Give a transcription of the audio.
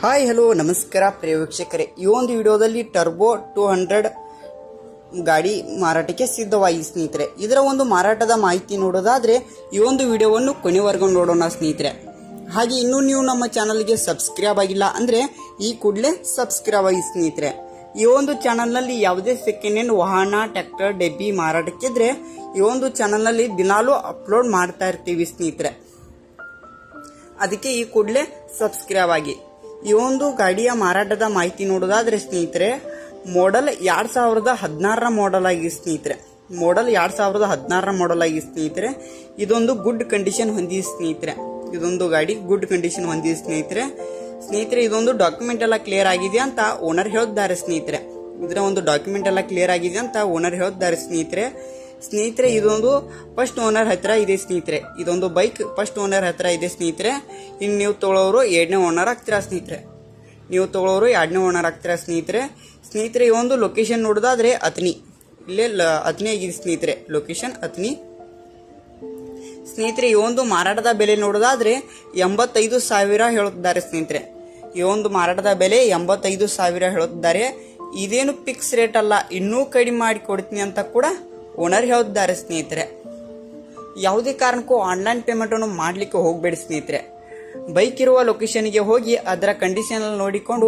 Hi hello ನಮಸ್ಕಾರ ಪ್ರಿಯ ವೀಕ್ಷಕರೇ, ಈ ಒಂದು ವಿಡಿಯೋದಲ್ಲಿ ಟರ್ಬೋ 200 ಗಾಡಿ ಮಾರಾಟಕ್ಕೆ ಸಿದ್ಧವಾಗಿ ಸ್ನೇಹಿತರೆ. ಇದರ ಒಂದು ಮಾರಾಟದ ಮಾಹಿತಿ ನೋಡೋದಾದ್ರೆ ಈ ಒಂದು ವಿಡಿಯೋವನ್ನು ಕೊನೆವರೆಗೂ ನೋಡೋಣ ಸ್ನೇಹಿತರೆ. ಹಾಗೆ ಇನ್ನೂ ನೀವು ನಮ್ಮ ಚಾನಲ್ಗೆ ಸಬ್ಸ್ಕ್ರೈಬ್ ಆಗಿಲ್ಲ ಅಂದ್ರೆ ಈ ಕೂಡಲೇ ಸಬ್ಸ್ಕ್ರೈಬ್ ಆಗಿ ಸ್ನೇಹಿತರೆ. ಈ ಒಂದು ಚಾನಲ್ನಲ್ಲಿ ಯಾವುದೇ ಸೆಕೆಂಡ್ ಹ್ಯಾಂಡ್ ವಾಹನ, ಟ್ರ್ಯಾಕ್ಟರ್, ಡೆಬ್ಬಿ ಮಾರಾಟಕ್ಕಿದ್ರೆ ಈ ಒಂದು ಚಾನಲ್ನಲ್ಲಿ ದಿನಾಲೂ ಅಪ್ಲೋಡ್ ಮಾಡ್ತಾ ಇರ್ತೀವಿ ಸ್ನೇಹಿತರೆ. ಅದಕ್ಕೆ ಈ ಕೂಡಲೇ ಸಬ್ಸ್ಕ್ರೈಬ್ ಆಗಿ. ಈ ಒಂದು ಗಾಡಿಯ ಮಾರಾಟದ ಮಾಹಿತಿ ನೋಡೋದಾದ್ರೆ ಸ್ನೇಹಿತರೆ, ಮಾಡೆಲ್ 2016 ಮಾಡೆಲ್ ಆಗಿ ಸ್ನೇಹಿತರೆ. ಮಾಡೆಲ್ 2016 ಮಾಡೆಲ್ ಆಗಿ ಸ್ನೇಹಿತರೆ. ಇದೊಂದು ಗುಡ್ ಕಂಡೀಷನ್ ಹೊಂದಿದೆ ಸ್ನೇಹಿತರೆ. ಇದೊಂದು ಗಾಡಿ ಗುಡ್ ಕಂಡೀಷನ್ ಹೊಂದಿದೆ ಸ್ನೇಹಿತರೆ. ಇದೊಂದು ಡಾಕ್ಯುಮೆಂಟ್ ಎಲ್ಲ ಕ್ಲಿಯರ್ ಆಗಿದೆ ಅಂತ ಓನರ್ ಹೇಳಿದ್ದಾರೆ ಸ್ನೇಹಿತರೆ. ಇದರ ಒಂದು ಡಾಕ್ಯುಮೆಂಟ್ ಎಲ್ಲ ಕ್ಲಿಯರ್ ಆಗಿದೆ ಅಂತ ಓನರ್ ಹೇಳಿದ್ದಾರೆ ಸ್ನೇಹಿತರೆ. ಇದೊಂದು ಫಸ್ಟ್ ಓನರ್ ಹತ್ರ ಇದೆ ಸ್ನೇಹಿತರೆ. ಇದೊಂದು ಬೈಕ್ ಫಸ್ಟ್ ಓನರ್ ಹತ್ರ ಇದೆ ಸ್ನೇಹಿತರೆ. ಇನ್ನು ನೀವು ತೊಗೊಳೋರು 2ನೇ ಓನರ್ ಆಗ್ತೀರಾ ಸ್ನೇಹಿತರೆ. ಸ್ನೇಹಿತರೆ ಈ ಒಂದು ಲೊಕೇಶನ್ ನೋಡೋದಾದ್ರೆ ಅತ್ನಿ, ಇಲ್ಲೇ ಅತ್ನಿ ಆಗಿದೆ ಸ್ನೇಹಿತರೆ. ಲೊಕೇಶನ್ ಅತ್ನಿ. ಸ್ನೇಹಿತರೆ ಈ ಒಂದು ಮಾರಾಟದ ಬೆಲೆ ನೋಡೋದಾದ್ರೆ 85,000 ಹೇಳುತ್ತಿದ್ದಾರೆ ಸ್ನೇಹಿತರೆ. ಈ ಒಂದು ಮಾರಾಟದ ಬೆಲೆ 85,000 ಹೇಳುತ್ತಿದ್ದಾರೆ. ಇದೇನು ಫಿಕ್ಸ್ ರೇಟ್ ಅಲ್ಲ, ಇನ್ನೂ ಕಡಿಮೆ ಮಾಡಿ ಕೊಡ್ತೀನಿ ಅಂತ ಕೂಡ ಓನರ್ ಹೇಳಿದ್ದಾರೆ ಸ್ನೇಹಿತರೆ. ಯಾವುದೇ ಕಾರಣಕ್ಕೂ ಆನ್ಲೈನ್ ಪೇಮೆಂಟ್ ಅನ್ನು ಮಾಡ್ಲಿಕ್ಕೆ ಹೋಗಬೇಡಿ ಸ್ನೇಹಿತರೆ. ಬೈಕ್ ಇರುವ ಲೊಕೇಶನ್ಗೆ ಹೋಗಿ ಅದರ ಕಂಡೀಷನ್ ನೋಡಿಕೊಂಡು